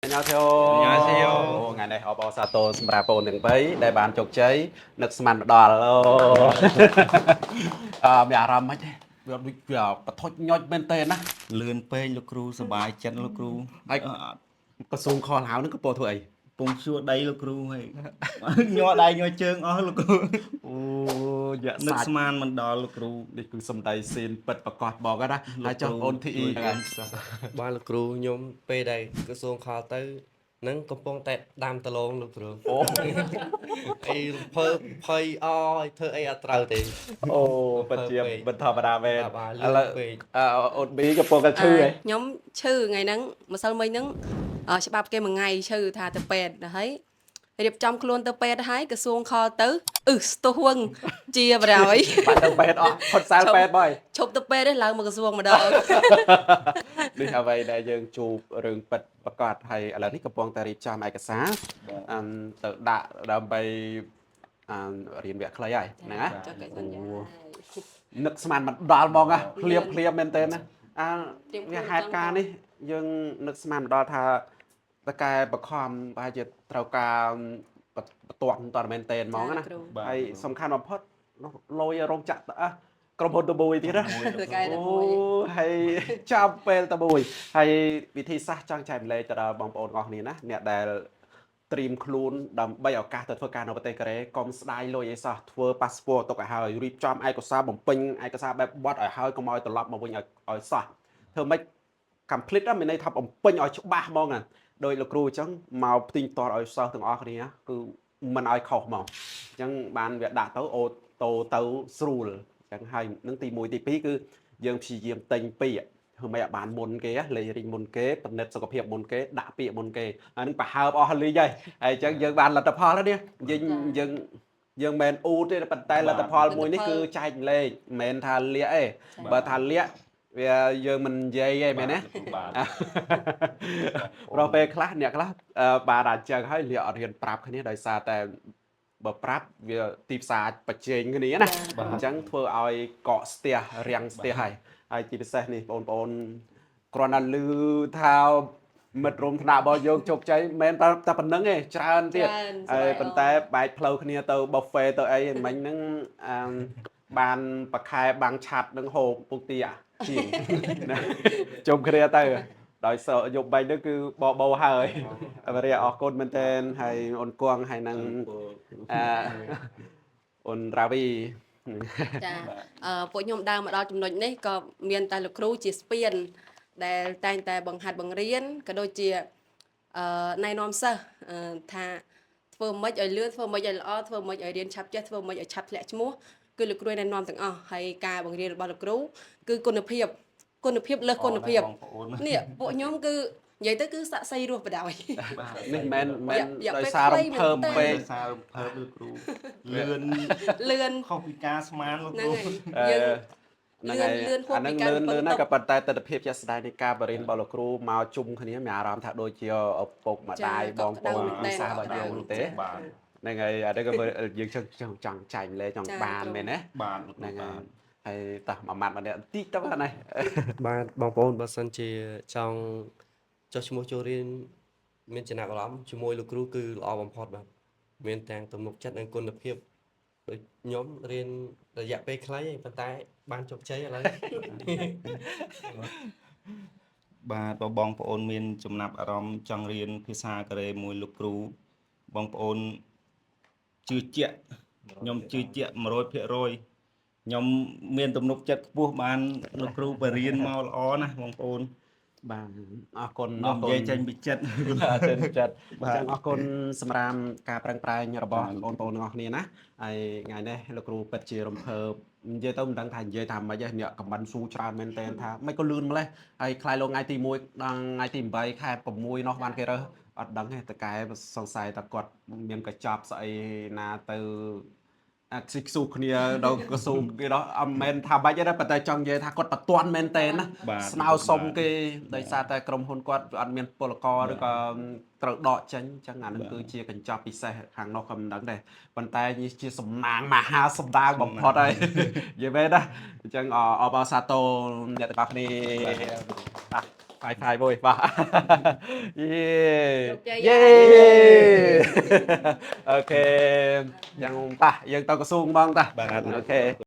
안녕하세요. Ô, ngày này họ bảo sao tôi xem ra bộ đừng bấy để bàn chụp cháy nước sman đỏ lô mẹ làm mấy thế việc thôi nhoi bên tên á លឿនពេកលោកគ្រូសប្បាយចិត្តលោកគ្រូ ai có sung kho láo nó có bộ thôi ពងជួដីលោកគ្រូហើយញ័រដៃញ័រជើងអស់លោកគ្រូ ô dạ នឹក sạch ស្មានមិនដល់លោកគ្រូ đi cứ xâm đầy xin bật và cọt bỏ cái đó hai cho ôn thị ជួយ này កាន់សោះ បានលោកគ្រូខ្ញុំពេលដែលក្រសួងខលទៅនឹងកំពុងតែដាំដលងលោកគ្រូ ô អីភើភ័យអឲ្យធ្វើអីអត់ត្រូវទេ ô bật chiếm bật thò vào đà về bà lương về. ôn bí cho bộ cái chư ấy ខ្ញុំឈឺថ្ងៃហ្នឹងម្សិលមិញហ្នឹងច្បាប់គេមួយថ្ងៃឈឺថាទៅពេទ្យហើយរៀបចំខ្លួនទៅពេទ្យហើយក្រសួងខលទៅស្ទោះវឹងជាបរោយ bạn đang bệt ọ phật sao bệt bơi ឈប់ទៅពេទ្យឡើងមកក្រសួងម្ដង ដូចអ្វីដែលយើងជួបរឿងពិតប្រកបហើយឥឡូវនេះកំពុងតែរៀបចំឯកសារទៅដាក់ដើម្បីរៀនវគ្គខ្លីហើយហ្នឹងណា ចុះកិច្ចសន្យា នឹកស្មានមិនដល់ហ្មងណាភ្លាមភ្លាមមែនតើណាវាហេតុការណ៍នេះយើងនឹកស្មានមិនដល់ថាតកែបខំប្រហែលជាត្រូវការបន្ទាត់តរមែនតើហ្មងណាហើយសំខាន់បំផុតលុយរោងចក្រក្រុមហ៊ុនតមួយទៀតណា ទៅកែទៅមួយ ហើយចាំពេលតមួយហើយវិធីសាស្ត្រចង់ចែកម្លែកទៅដល់បងប្អូនទាំងអស់គ្នាណាអ្នកដែលត្រៀមខ្លួនដើម្បីឱកាសទៅធ្វើការនៅប្រទេសកូរ៉េកុំស្ដាយលុយអីសោះធ្វើ passport ទុកឲ្យហើយរៀបចំឯកសារបំពេញឯកសារបែបបត់ឲ្យហើយកុំឲ្យត្រឡប់មកវិញឲ្យសោះធ្វើម៉េច complete មានន័យថាបំពេញឲ្យច្បាស់ហ្មងដោយលោកគ្រូអញ្ចឹងមកផ្ទិញតតឲ្យសិស្សទាំងអស់គ្នាគឺមិនឲ្យខុសហ្មងអញ្ចឹងបានវាដាក់ទៅអូតូទៅស្រួលអញ្ចឹងហើយនឹងទី1ទី2គឺយើងព្យាយាមទិញពាក្យធ្វើម៉េចឲ្យបានមុនគេលេខរីងមុនគេពិនិត្យសុខភាពមុនគេដាក់ពាក្យមុនគេហើយនឹងប្រហើបអស់លីងហើយអញ្ចឹងយើងបានលទ្ធផលហើយនេះយើងមិនអ៊ូទេប៉ុន្តែលទ្ធផលមួយនេះគឺចែកម្លែកមិនមែនថាលាក់ទេបើថាលាក់វាយើងមិននិយាយទេមែនទេប្រហែលខ្លះអ្នកខ្លះបាទអាចចឹងហើយលាក់អត់ហ៊ានប្រាប់គ្នាដោយសារតែបើប្រាប់វាទីផ្សារបច្ចេកគ្នាណាអញ្ចឹងធ្វើឲ្យកកស្ទះរាំងស្ទះហើយជាពិសេសនេះបងប្អូនគ្រាន់តែឮថាមិត្តរួមថ្នាក់របស់យើងជោគជ័យមិនមែនតែប៉ុណ្្នឹងទេច្រើនទៀតហើយប៉ុន្តែបែកផ្លូវគ្នាទៅ buffet ទៅអីមិញហ្នឹងបានប្រខែបាំងឆាត់នឹងហូបពុកទីជាងជុំគ្នាទៅដោយសយប់បែកនេះគឺបោហើយរីអរគុណមែនតើហើយអូនគង់ហើយនឹងអូនរាវី ចាពួកខ្ញុំដើរមកដល់ចំណុចនេះក៏មានតែលោកគ្រូជាស្ពានដែលតែងតែបង្ហាត់បង្រៀនក៏ដូចជាណែនាំសិស្សថាធ្វើម៉េចឲ្យលឿនធ្វើម៉េចឲ្យល្អធ្វើម៉េចឲ្យរៀនឆាប់ចេះធ្វើម៉េចឲ្យឆាប់ធ្លាក់ឈ្មោះគឺលោកគ្រូណែនាំទាំងអស់ហើយការបង្រៀនរបស់លោកគ្រូគឺគុណភាពលើសគុណភាពនេះពួកខ្ញុំគឺនិយាយទៅគឺសាក់សីរស់បដ ாய் នេះមិនដោយសាររំភើបពេក ដោយសាររំភើបលោកគ្រូលឿនខុសពីការស្មានលោក ហ្នឹង គ្រូ ហើយយើង ហ្នឹងហើយអាហ្នឹងលឿនណាស់ក៏ប៉ុន្តែទស្សនវិជ្ជាស្ដាយនៃការបរិញ្ញាបត្ររបស់លោកគ្រូមកជុំគ្នាមានអារម្មណ៍ថាដូចជាឪពុកម្ដាយបងប្អូនគ្រួសាររបស់យើងទេហ្នឹងហើយអានេះក៏យើងចង់ចែកម្លែកចង់បានមែនទេ បាទ ហ្នឹងហើយតោះមួយម៉ាត់ម្នាក់តិចទៅហ្នឹង បាទបងប្អូនបើសិនជាចង់ចុះឈ្មោះចូលរៀនមានចំណាប់អារម្មណ៍ជាមួយលោកគ្រូគឺល្អបំផុតបាទមានទាំងទំនុកចិត្តនិងគុណភាពដូចខ្ញុំរៀនរយៈពេលខ្លីប៉ុន្តែបានជោគជ័យឥឡូវ បាទបងប្អូនមានចំណាប់អារម្មណ៍ចង់រៀនភាសាកូរ៉េមួយលោកគ្រូបងប្អូនជឿជាក់ខ្ញុំជឿជាក់ 100% ខ្ញុំមានទំនុកចិត្តខ្ពស់បានលោកគ្រូបរៀនមកល្អណាស់បងប្អូន បាទអរគុណ ខ្ញុំនិយាយចេញពីចិត្ត ចេញពីចិត្តអញ្ចឹងអរគុណសម្រាប់ការប្រឹងប្រែងរបស់បងប្អូនទាំងអស់គ្នាណាហើយថ្ងៃនេះលោកគ្រូពិតជារំភើបនិយាយទៅមិនដឹងថានិយាយថាម៉េចទេអ្នកខមមិនស៊ូច្រើនមែនតើថាមិនក៏លឿនម្លេះហើយខ្លាយលោកថ្ងៃទី1ដល់ថ្ងៃទី8ខែ6នោះបានគេរើសអត់ដឹងទេតកែសង្ស័យថាគាត់មានកញ្ចប់ស្អីណាទៅខ្ស៊ីស៊ូគ្នាដល់កស៊ូគេដល់អត់មែនថាបាច់ទេប៉ុន្តែចង់និយាយថាគាត់បត់ទាន់មែនតើណាស្នើសុំគេដោយសារតែក្រុមហ៊ុនគាត់អត់មានពលករឬក៏ត្រូវដកចេញអញ្ចឹងអានឹងគឺជាកញ្ចប់ពិសេសខាងនោះក៏មិនដឹងដែរប៉ុន្តែនេះជាសំណាងមហាសម្ដាងបំផុតហើយនិយាយមែនណាអញ្ចឹងអបអរសាទរអ្នកទាំងអស់គ្នា High five មួយបាទយេ ជោគជ័យ យេ ហើយ អូខេយ៉ាងតាយើងទៅក្រសួងហ្មងតា បាទ អូខេ